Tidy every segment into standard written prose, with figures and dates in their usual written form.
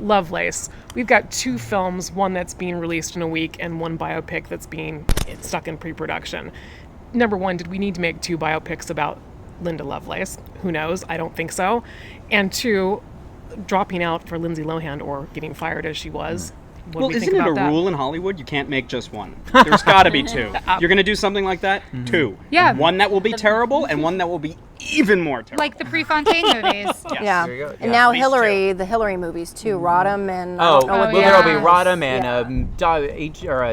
Lovelace, we've got 2 films, one that's being released in a week and one biopic that's being stuck in pre-production. Number one, did we need to make 2 biopics about Linda Lovelace? Who knows? I don't think so. And 2, dropping out for Lindsay Lohan or getting fired as she was. Well, isn't it a rule in Hollywood? You can't make just one. There's got to be 2. You're going to do something like that? 2. Yeah. One that will be terrible and one that will be even more terrible. Like the Prefontaine movies. Yes. Yeah. There you go. And now These Hillary, the Hillary movies too, Rodham and Oh, what well, there'll be yes. Rodham and a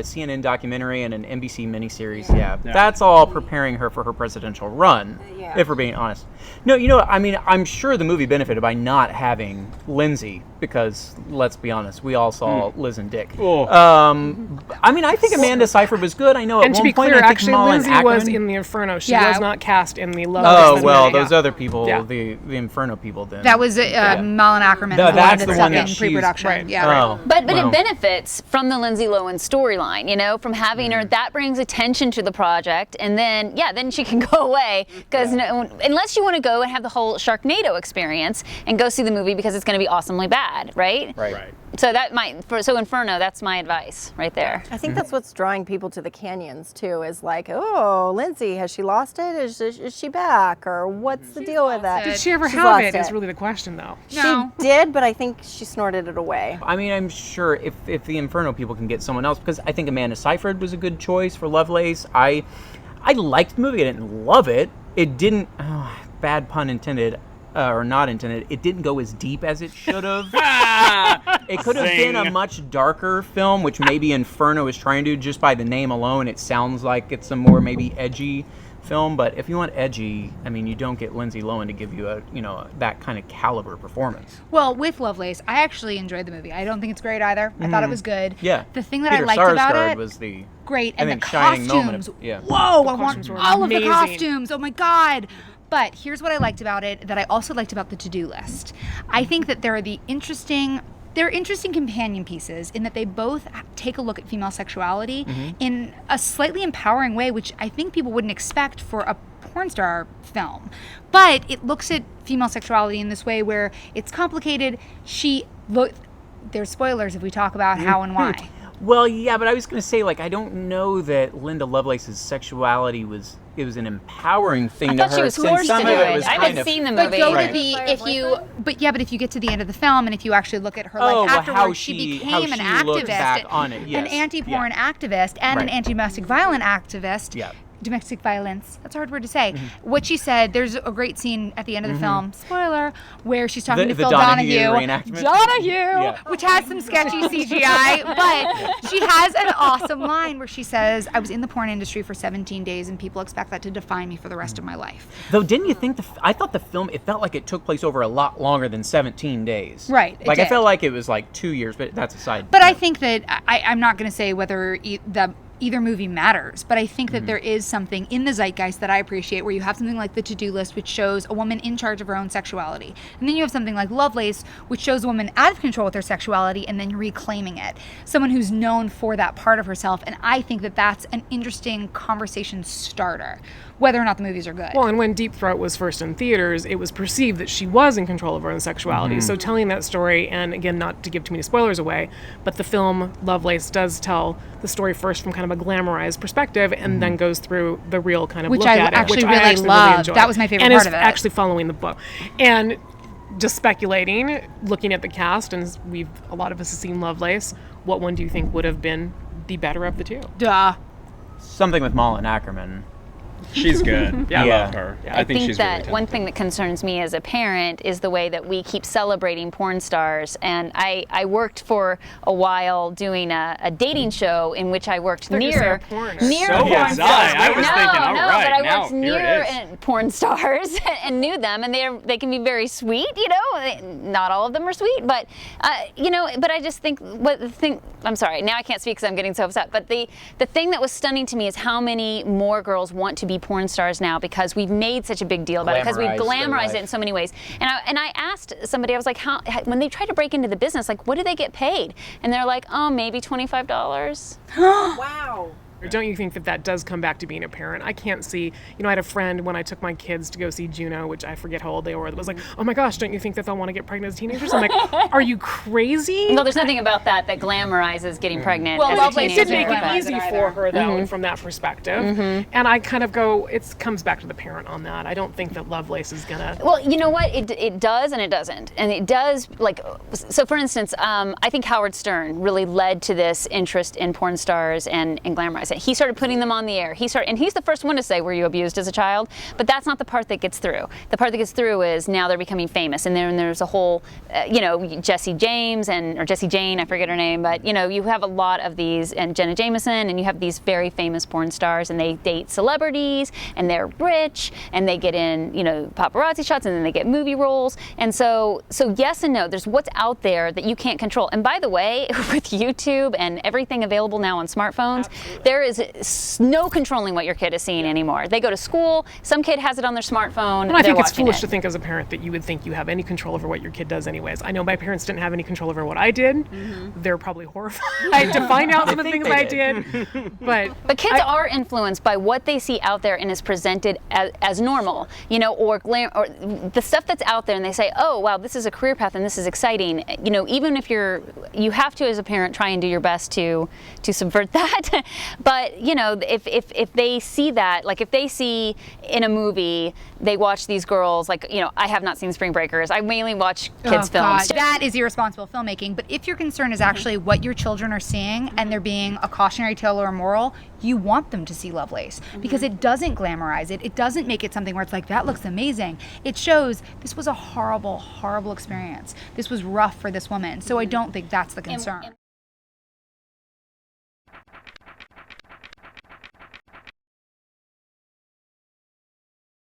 CNN documentary and an NBC miniseries. Yeah. That's all preparing her for her presidential run, if we're being honest. No, I mean, I'm sure the movie benefited by not having Lindsay because, let's be honest, we all saw Liz and Dick. Oh. I mean, I think Amanda Seyfried was good. I know at And to one be point clear, I think actually, Malin Lindsay was Ackerman- in the Inferno. She Yeah. was not cast in the Lovelace. Oh, well, movie. those other people, Yeah. the Inferno people then. That was Malin Ackerman. No, was that's that the stuck one that in she's- pre-production. right. Yeah. Oh. But Wow. it benefits from the Lindsay Lohan storyline, from having her. That brings attention to the project, and then she can go away because unless you want to go and have the whole Sharknado experience and go see the movie because it's going to be awesomely bad, right? Right. So so Inferno, that's my advice right there. I think that's what's drawing people to the canyons too. Is like, oh, Lindsay, has she lost it? Is she back? Or what's the deal with that? Did she ever She's have lost it? Is really the question, though. No. She did, but I think she snorted it away. I mean, I'm sure if the Inferno people can get someone else, because I think Amanda Seyfried was a good choice for Lovelace. I liked the movie. I didn't love it. It didn't, bad pun intended, or not intended, it didn't go as deep as it should have. It could have been a much darker film, which maybe Inferno is trying to do. Just by the name alone, it sounds like it's a more maybe edgy film. But if you want edgy, I mean, you don't get Lindsay Lohan to give you that kind of caliber performance. Well, with Lovelace, I actually enjoyed the movie. I don't think it's great either. I thought it was good. Yeah. The thing that Peter I liked about Sarsgaard it was the great, I and the think, shining moment costumes. of- yeah. Whoa, I want costumes were all of the amazing. costumes. Oh my God. But here's what I liked about it that I also liked about the to-do list. I think that they're interesting companion pieces in that they both take a look at female sexuality in a slightly empowering way, which I think people wouldn't expect for a porn star film. But it looks at female sexuality in this way where it's complicated. There's spoilers if we talk about how and why. Well, yeah, but I was going to say, I don't know that Linda Lovelace's sexuality was an empowering thing I to thought her. she was since forced to some do of it. was I kind haven't of- seen the But movie. go Right. to but if you get to the end of the film and if you actually look at her life Oh, well, afterwards, how she she became an looked back activist, on it, yes. an anti-porn Yeah. activist, and an Right. anti-domestic violence activist. Yeah. Domestic violence. That's a hard word to say. What she said, there's a great scene at the end of the film, spoiler, where she's talking to The Phil Donahue Donahue. reenactment? Donahue! Which has some sketchy CGI, but she has an awesome line where she says, I was in the porn industry for 17 days and people expect that to define me for the rest of my life. Though, didn't you think I thought the film, it felt like it took place over a lot longer than 17 days. Right, it I did. felt like it was 2 years, but that's a side. But I think that I'm not going to say whether either movie matters, but I think that there is something in the zeitgeist that I appreciate where you have something like the to-do list, which shows a woman in charge of her own sexuality. And then you have something like Lovelace, which shows a woman out of control with her sexuality and then reclaiming it. Someone who's known for that part of herself. And I think that that's an interesting conversation starter, whether or not the movies are good. Well, and when Deep Throat was first in theaters, it was perceived that she was in control of her own sexuality. So telling that story, and again, not to give too many spoilers away, but the film Lovelace does tell the story first from kind of a glamorized perspective and then goes through the real kind of Which look I at it. actually Which I really actually loved. enjoyed. That was my favorite and part is of it. actually following the book. And just speculating, looking at the cast, and a lot of us have seen Lovelace, what one do you think would have been the better of the two? Duh. something with Malin Ackerman. She's good. I Yeah. love her. Yeah. I think she's that really one thing that concerns me as a parent is the way that we keep celebrating porn stars. And I worked for a while doing a dating show in which I worked thought you said near a porn. near So porn was stars. I was no, thinking, all no, right, but I now worked here near it is. porn stars and knew them, and they can be very sweet. Not all of them are sweet, but But I just think I'm sorry. Now I can't speak because I'm getting so upset. But the thing that was stunning to me is how many more girls want to be porn stars now because we've made such a big deal about it, because we've Glamorized their glamorized it life. in so many ways. And I asked somebody, I was like, when they try to break into the business, like, what do they get paid? And they're like, oh, maybe $25. Wow. Or don't you think that that does come back to being a parent? I can't see, I had a friend when I took my kids to go see Juno, which I forget how old they were, that was like, oh my gosh, don't you think that they'll want to get pregnant as teenagers? I'm like, are you crazy? No, there's nothing about that glamorizes getting pregnant Well, as a Lovelace teenager. did make it easy for her, though, from that perspective. And I kind of go, it comes back to the parent on that. I don't think that Lovelace is going to... Well, you know what? It does and it doesn't. And it does, so for instance, I think Howard Stern really led to this interest in porn stars and glamorizing. He started putting them on the air. And he's the first one to say, were you abused as a child? But that's not the part that gets through. The part that gets through is now they're becoming famous. And then there's a whole, Jessie James or Jessie Jane, I forget her name, but you have a lot of these, and Jenna Jameson, and you have these very famous porn stars, and they date celebrities, and they're rich, and they get in, paparazzi shots, and then they get movie roles. And so yes and no. There's what's out there that you can't control. And by the way, with YouTube and everything available now on smartphones, there is no controlling what your kid is seeing anymore. They go to school, some kid has it on their smartphone. And I think it's foolish to think as a parent that you would think you have any control over what your kid does anyways. I know my parents didn't have any control over what I did. They're probably horrified to find out some of the things I did. But kids are influenced by what they see out there and is presented as normal, or the stuff that's out there, and they say, oh wow, this is a career path and this is exciting. Even if you have to as a parent try and do your best to subvert that. But if they see that, like if they see in a movie, they watch these girls, I have not seen Spring Breakers. I mainly watch kids' films. God, that is irresponsible filmmaking. But if your concern is actually what your children are seeing and they're being a cautionary tale or a moral, you want them to see Lovelace because it doesn't glamorize it. It doesn't make it something where it's like, that looks amazing. It shows this was a horrible, horrible experience. This was rough for this woman. So I don't think that's the concern.